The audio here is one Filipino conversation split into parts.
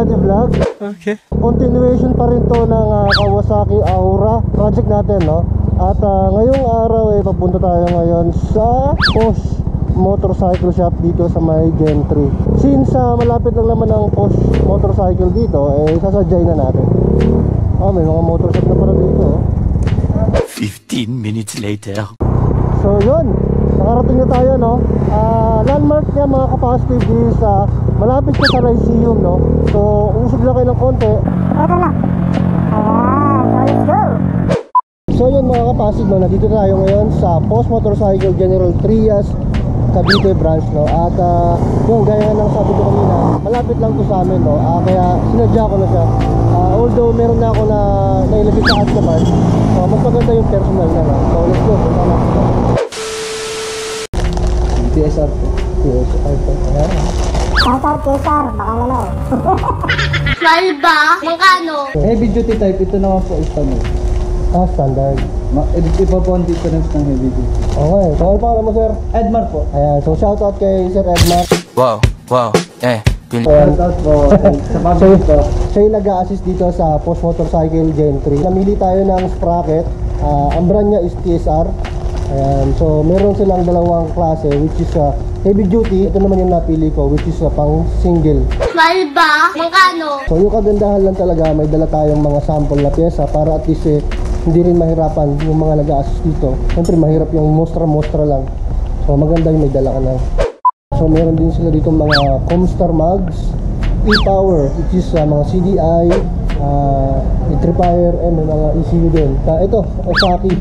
Daddy Vlog. Okay. Continuation pa rin to ng Kawasaki Aura project natin, no? At ngayong araw papunta tayo ngayon sa Posh Motorcycle Shop dito sa may Gen 3. Since malapit lang naman ang Posh Motorcycle dito, sasadyay na natin. May mga motorcycle na pala dito. 15 minutes later. So yun, nakarating na tayo, no? Landmark niya mga ka-positive is malapit siya sa Lyceum, no? So usog lang kayo ng konti. Ito na. Ayan, so let's go. So yun mga ka-positive, no? Nandito tayo ngayon sa Posh Motorcycle General Trias Cavite branch, no? At yun, gaya nga ng sabi ko kanina, malapit lang to sa amin, no? Kaya sinadya ko na siya. Although meron na ako na nailagay sa ads naman, mas maganda yung personal na, no? So let's go, punta na. TSR po. TSR po. Ayan. Kesar, baka naman. Salba, magkano? Heavy duty type, ito naman po standard. Standard. Iba po ang difference ng heavy duty. Okay, so ano pangalan mo, sir? Edmar po. Ayan, so shoutout kay Sir Edmar. Wow. Shoutout po sa family po. Siya yung nag-a-assist dito sa Posh Motorcycle Gen 3. Namili tayo ng sprocket. Ang brand niya is TSR. Ayan, so meron silang dalawang klase, which is heavy duty. Ito naman yung napili ko, which is pang single. Salba, magkano? So yung kagandahan lang talaga, may dala tayong mga sample na pyesa para at least hindi rin mahirapan yung mga nag-a-assist dito. Siyempre mahirap yung mostra lang. So maganda yung may dala ka na. So meron din sila dito mga Comstar mugs, e-power, which is mga CDI, e-tripier, and mga ECU din. Ito, Osaki.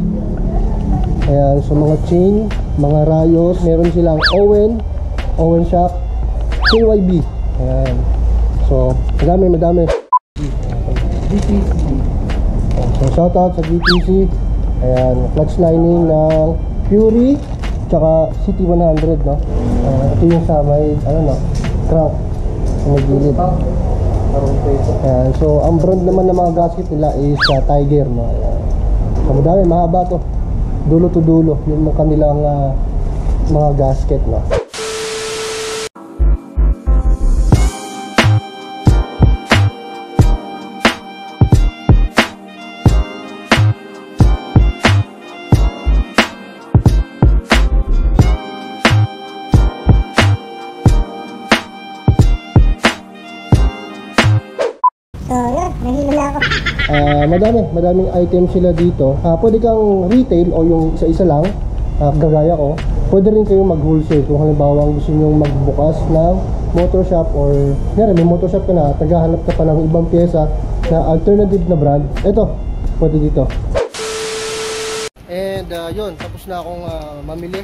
Ayan, so mga chain, mga rayos, meron silang Owen Shock, KYB. Ayan. So, madami. DTC. So, shoutout sa DTC. Ayan, clutch lining ng Fury, tsaka CT100, no? Ito yung sa may, crank. Sa may gilid. Ayan, so, ang brand naman ng mga gasket nila is Tiger, no? Ayan. So, madami, mahaba to. Dulo to dulo yung kanilang mga gasket, no? Madaming items sila dito. Pwede kang retail o yung isa-isa lang, gagaya ko. Pwede rin kayong mag-wholesale kung halimbawa gusto nyo magbukas ng motor shop, or may motor shop ka na, tagahanap ka pa ng ibang pyesa na alternative na brand. Ito, pwede dito. And yun, tapos na akong mamili.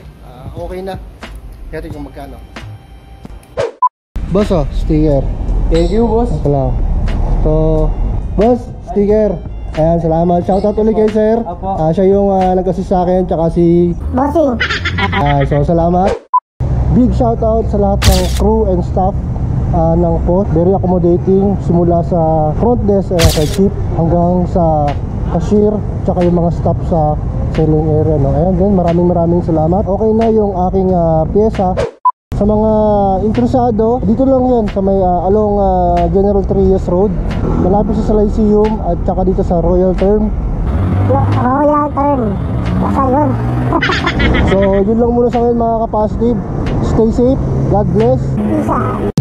Okay na. Kaya kung magkano. Boss, sticker. Thank you, boss. Ito lang. So, boss, sticker. Ayan, salamat. Shoutout ulit kay sir. Siya yung nag-assist sa akin, tsaka si Bossing. so salamat. Big shoutout sa lahat ng crew and staff ng Posh. Very accommodating, simula sa front desk kay chief hanggang sa cashier, tsaka yung mga staff sa selling area, no? Ayan, ganun, maraming salamat. Okay na yung aking pyesa. Sa mga interesado, dito lang yan sa may along General Trias Road, malapit sa Lyceum, at saka dito sa Royal Term. Royal Term. Basta yun. So yun lang muna sa ngayon mga ka-positive. Stay safe, God bless. Isa.